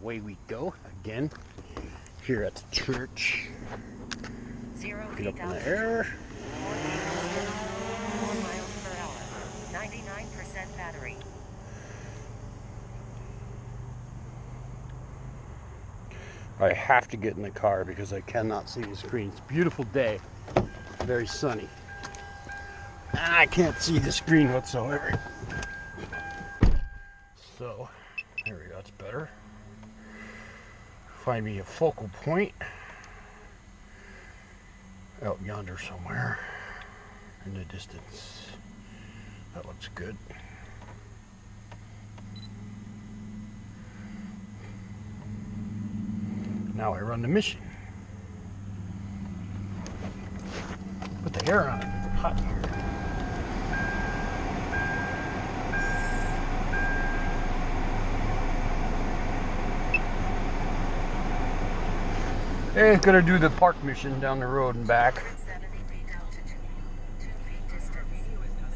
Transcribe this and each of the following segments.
away we go again here at the church. 0 Get up feet in the altitude. air. 4 miles per hour. 99% battery. I have to get in the car because I cannot see the screen. It's a beautiful day, very sunny. And I can't see the screen whatsoever. So, there we go, that's better. Find me a focal point out yonder somewhere in the distance. That looks good. Now I run the mission. Put the air on it. It's hot here. Hey, it's gonna do the park mission down the road and back. 70 feet altitude. 2 feet distance.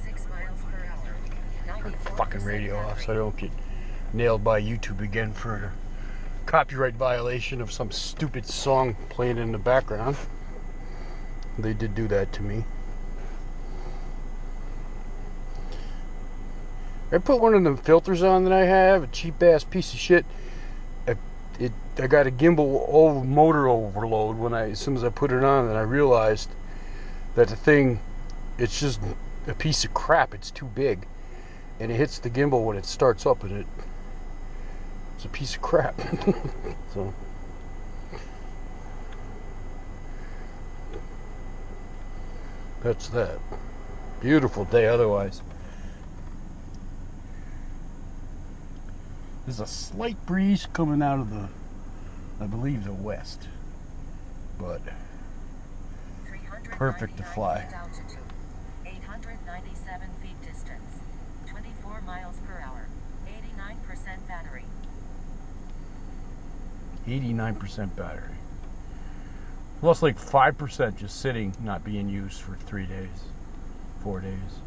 6 miles per hour. Turn the fucking radio off so I don't get nailed by YouTube again for a copyright violation of some stupid song playing in the background. They did do that to me. I put one of them filters on that I have, a cheap ass piece of shit. I got a gimbal motor overload as soon as I put it on, and I realized that the thing, it's just a piece of crap. It's too big, and it hits the gimbal when it starts up, and it's a piece of crap. So that's that. Beautiful day otherwise. There's a slight breeze coming out of I believe the west, but perfect to fly. 897 feet distance. 24 miles per hour. 89% battery. 89% battery. Lost like 5% just sitting, not being used for 3 days, 4 days.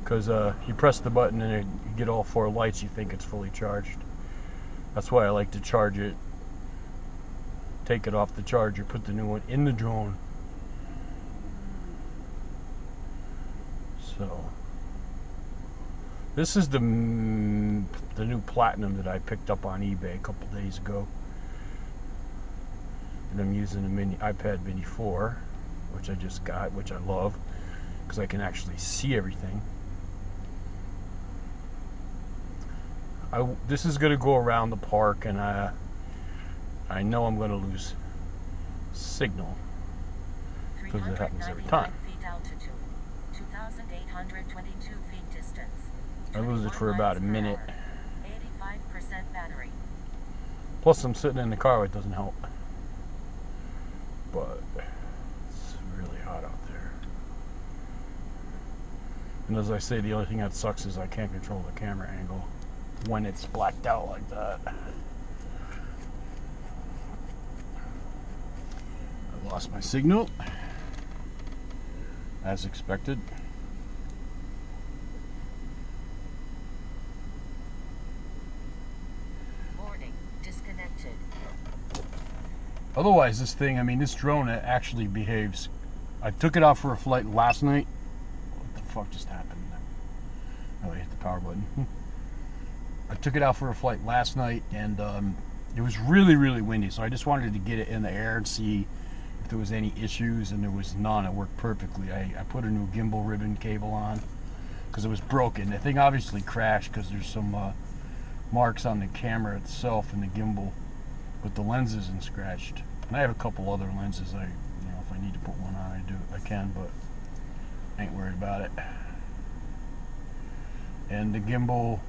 Because you press the button and you get all 4 lights, you think it's fully charged. That's why I like to charge it. Take it off the charger, put the new one in the drone. So this is the new Platinum that I picked up on eBay a couple days ago, and I'm using the iPad Mini 4, which I just got, which I love because I can actually see everything. This is going to go around the park, and I know I'm going to lose signal because it happens every time. Feet altitude. 2,822 feet distance. I lose it for about a minute. 85% battery. Plus, I'm sitting in the car, it doesn't help. But it's really hot out there. And as I say, the only thing that sucks is I can't control the camera angle when it's blacked out like that. I lost my signal, as expected. Warning, disconnected. Otherwise, this thing, I mean, this drone actually behaves. I took it out for a flight last night. What the fuck just happened? Oh, I hit the power button. I took it out for a flight last night, and it was really, really windy, so I just wanted to get it in the air and see if there was any issues, and there was none. It worked perfectly. I put a new gimbal ribbon cable on because it was broken. The thing obviously crashed because there's some marks on the camera itself and the gimbal, but the lens isn't scratched. And I have a couple other lenses. If I need to put one on, I can, but I ain't worried about it. And the gimbal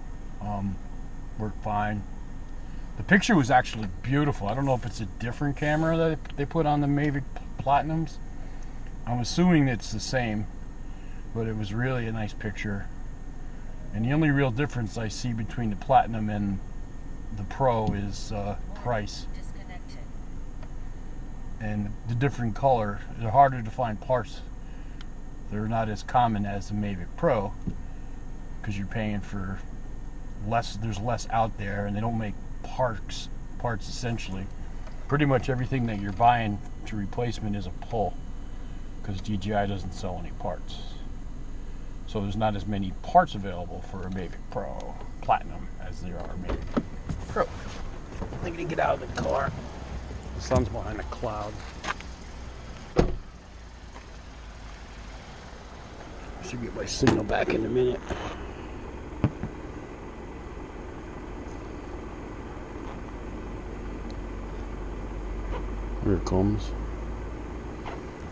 worked fine. The picture was actually beautiful. I don't know if it's a different camera that they put on the Mavic Platinums. I'm assuming it's the same, but it was really a nice picture. And the only real difference I see between the Platinum and the Pro is price. And the different color. They're harder to find parts. They're not as common as the Mavic Pro because you're paying for less. There's less out there, and they don't make parts essentially. Pretty much everything that you're buying to replacement is a pull, because DJI doesn't sell any parts. So there's not as many parts available for a Mavic Pro Platinum as there are Mavic Pro. I'm gonna get out of the car. The sun's behind a cloud. Should get my signal back in a minute. Here it comes.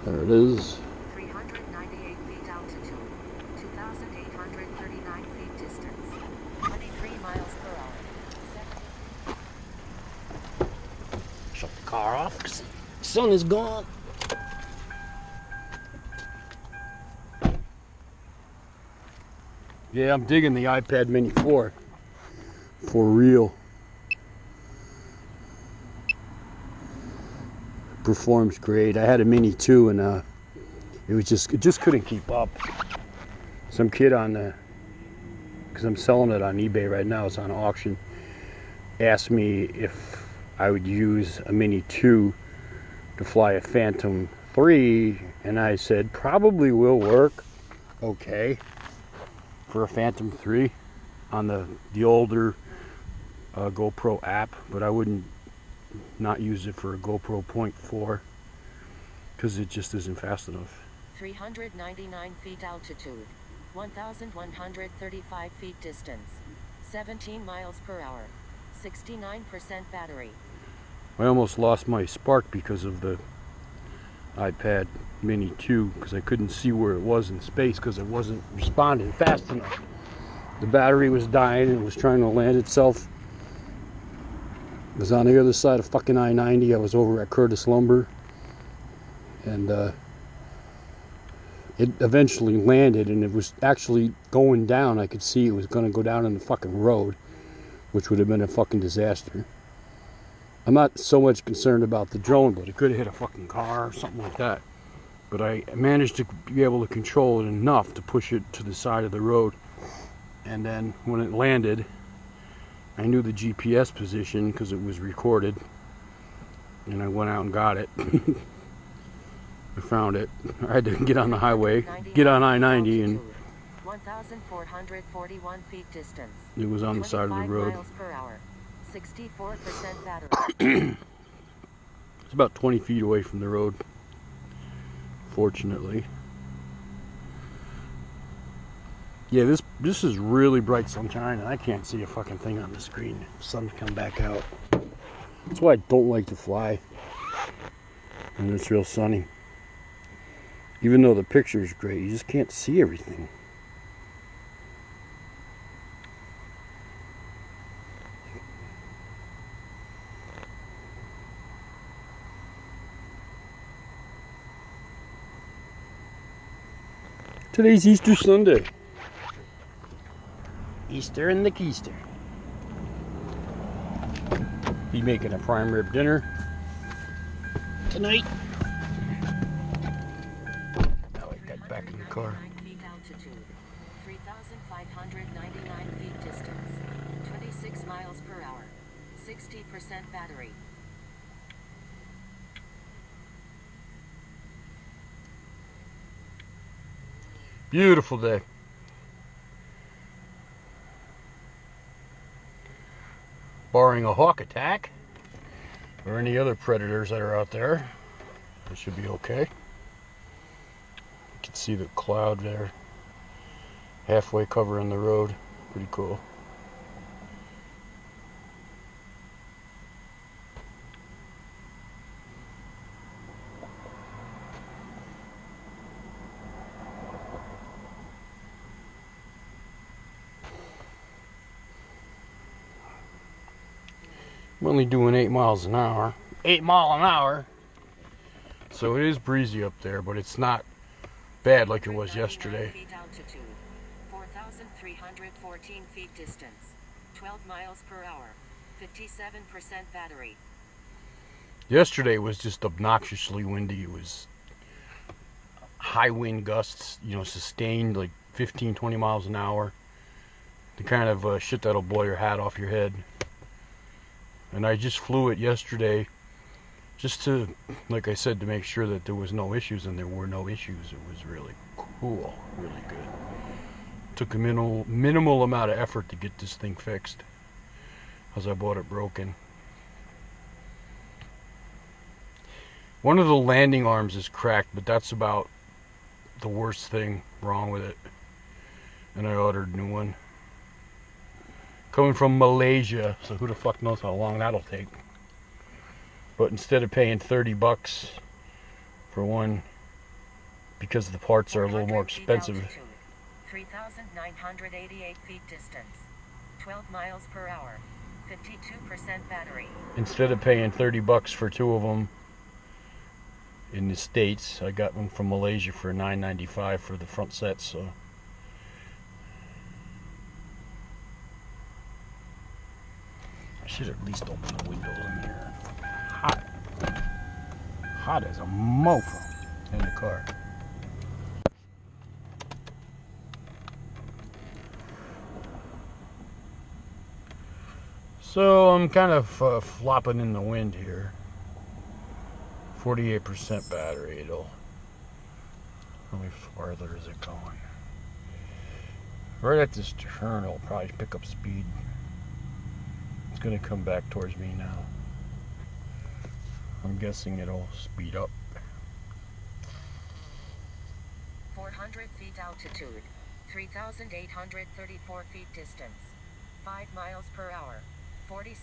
There it is. 398 feet altitude, 2,839 feet distance, 23 miles per hour. Shut the car off because the sun is gone. Yeah, I'm digging the iPad Mini 4 for real. Performs great. I had a Mini 2 and it just couldn't keep up. Some kid on the, because I'm selling it on eBay right now, it's on auction, asked me if I would use a Mini 2 to fly a Phantom 3, and I said probably will work okay for a Phantom 3 on the older GoPro app, but I wouldn't not use it for a GoPro Point 4 because it just isn't fast enough. 399 feet altitude, 1,135 feet distance, 17 miles per hour, 69% battery. I almost lost my spark because of the iPad Mini 2 because I couldn't see where it was in space because it wasn't responding fast enough. The battery was dying and it was trying to land itself. It was on the other side of fucking I-90. I was over at Curtis Lumber, and it eventually landed, and it was actually going down. I could see it was going to go down in the fucking road, which would have been a fucking disaster. I'm not so much concerned about the drone, but it could have hit a fucking car or something like that. But I managed to be able to control it enough to push it to the side of the road, and then when it landed, I knew the GPS position because it was recorded, and I went out and got it. I found it. I had to get on the highway, get on I-90, and 1,441 feet distance. It was on the side of the road. Miles per hour, 64% battery. It's about 20 feet away from the road, fortunately. Yeah, this is really bright sunshine, and I can't see a fucking thing on the screen. The sun's come back out. That's why I don't like to fly when it's real sunny. Even though the picture is great, you just can't see everything. Today's Easter Sunday. Easter in the keister. Be making a prime rib dinner tonight. Now I got back in the car. 3,599 feet distance, 26 miles per hour, 60% battery. Beautiful day. Barring a hawk attack or any other predators that are out there, it should be okay. You can see the cloud there, halfway covering the road. Pretty cool. I'm only doing 8 miles an hour. 8 mile an hour. So it is breezy up there, but it's not bad like it was yesterday. Feet altitude, 4,314 feet distance, 12 miles per hour, 57% battery. Yesterday was just obnoxiously windy. It was high wind gusts, you know, sustained like 15, 20 miles an hour. The kind of shit that'll blow your hat off your head. And I just flew it yesterday just to, like I said, to make sure that there was no issues, and there were no issues. It was really cool, really good. Took a minimal amount of effort to get this thing fixed, because I bought it broken. One of the landing arms is cracked, but that's about the worst thing wrong with it. And I ordered a new one. Coming from Malaysia, so who the fuck knows how long that'll take. But instead of paying $30 for one, because the parts are a little more expensive. 3,988 feet distance. 12 miles per hour. 52% battery. Instead of paying $30 for two of them in the States, I got them from Malaysia for $9.95 for the front sets. So I should at least open the windows in here. Hot. Hot as a mofo in the car. So I'm kind of flopping in the wind here. 48% battery. How much farther is it going? Right at this turn, it'll probably pick up speed. It's going to come back towards me now. I'm guessing it'll speed up. 400 feet altitude. 3,834 feet distance. 5 miles per hour. 46%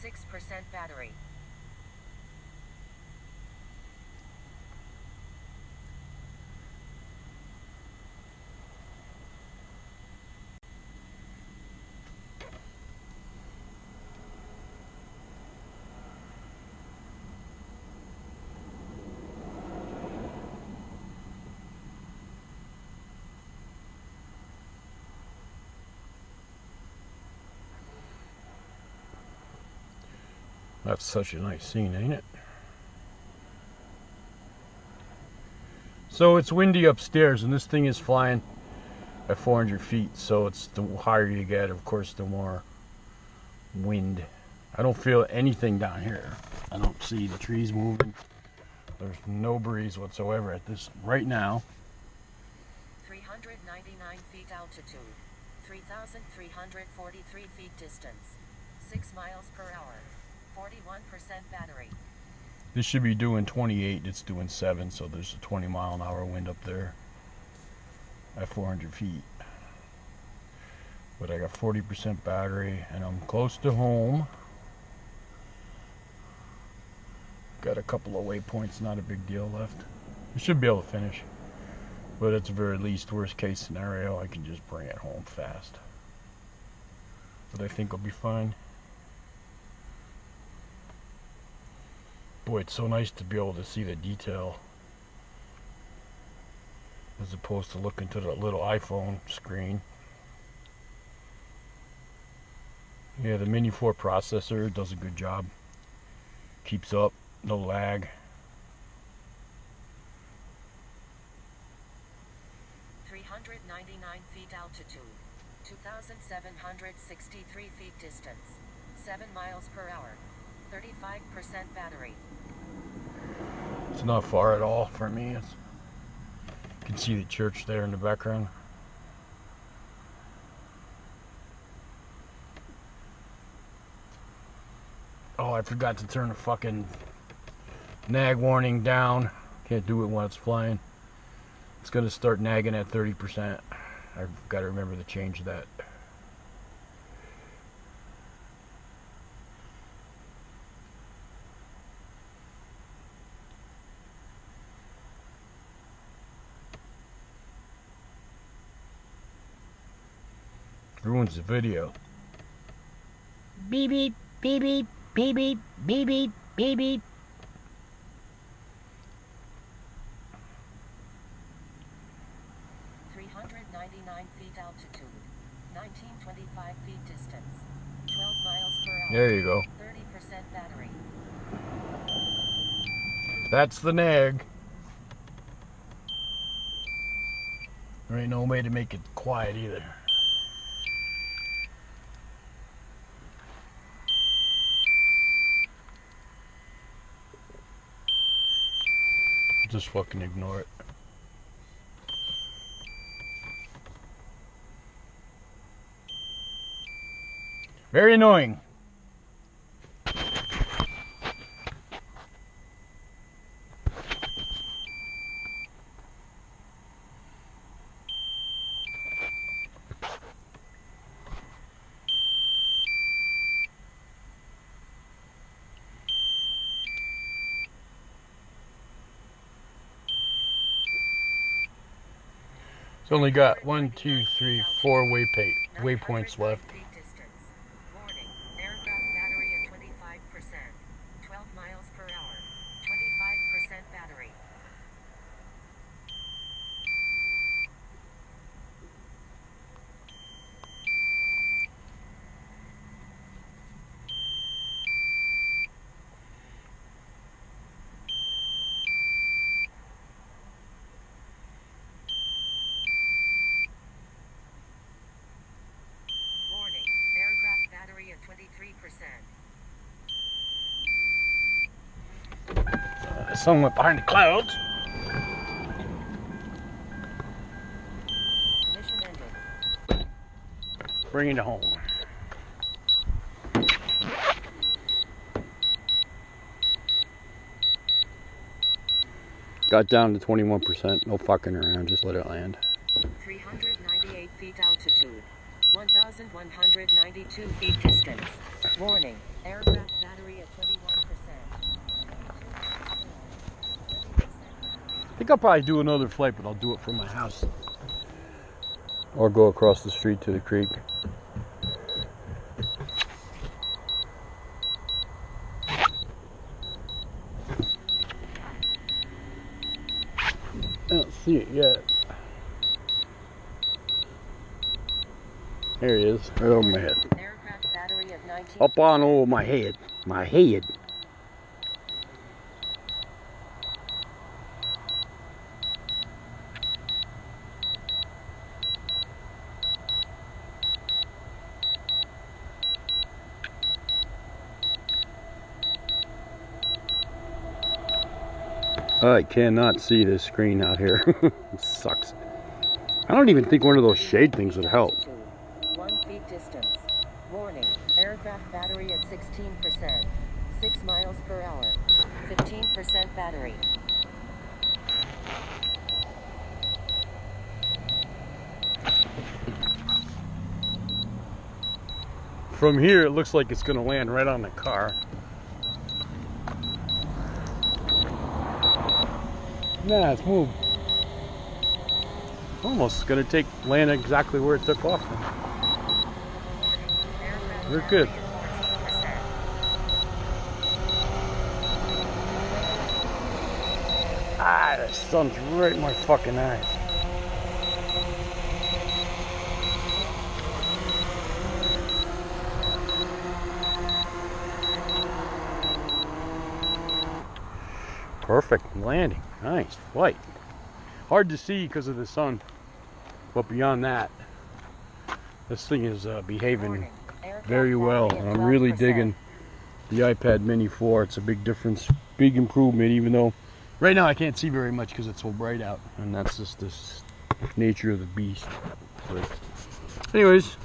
battery. That's such a nice scene, ain't it? So it's windy upstairs, and this thing is flying at 400 feet. So it's the higher you get, of course, the more wind. I don't feel anything down here. I don't see the trees moving. There's no breeze whatsoever at this right now. 399 feet altitude. 3,343 feet distance. 6 miles per hour. 41% battery. This should be doing 28, it's doing 7, so there's a 20-mile-an-hour wind up there at 400 feet. But I got 40% battery, and I'm close to home. Got a couple of waypoints, not a big deal left. I should be able to finish, but at the very least, worst case scenario, I can just bring it home fast. But I think I'll be fine. Boy, it's so nice to be able to see the detail as opposed to looking to the little iPhone screen. Yeah, the Mini 4 processor does a good job. Keeps up, no lag. 399 feet altitude. 2,763 feet distance. 7 miles per hour. 35% battery. It's not far at all for me. You can see the church there in the background. Oh, I forgot to turn the fucking nag warning down. Can't do it while it's flying. It's going to start nagging at 30%. I've got to remember to change that. Ruins the video. Beep beep beep beep beep beep beep beep beep beep. 399 feet altitude. 1925 feet distance. 12 miles per hour. There you go. 30% battery. That's the nag. There ain't no way to make it quiet either. Just fucking ignore it. Very annoying. It's only got 1, 2, 3, 4 waypoints left. Warning, aircraft battery at 25%. 12 miles per hour. 25% battery. Warning, aircraft battery at 23%. The sun went behind the clouds. Mission ended. Bring it home. Got down to 21%. No fucking around. Just let it land. 398 feet altitude. 1,192 feet distance. Warning, aircraft battery at 21%. I think I'll probably do another flight, but I'll do it from my house. Or go across the street to the creek. I don't see it yet. There he is, right over my head. Aircraft battery at 19. Up on over my head. My head. I cannot see this screen out here. It sucks. I don't even think one of those shade things would help. 1 feet distance. Warning, aircraft battery at 16%. 6 miles per hour. 15% battery. From here, it looks like it's going to land right on the car. Nah, it's moved. Almost going to land exactly where it took off from. We're good. Ah, the sun's right in my fucking eyes. Perfect landing. Nice flight. Hard to see because of the sun, but beyond that, this thing is behaving very well. And I'm really digging the iPad Mini 4. It's a big difference, big improvement, even though right now I can't see very much because it's so bright out, and that's just this nature of the beast. But anyways,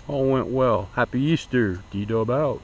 all went well. Happy Easter, D-Dub out.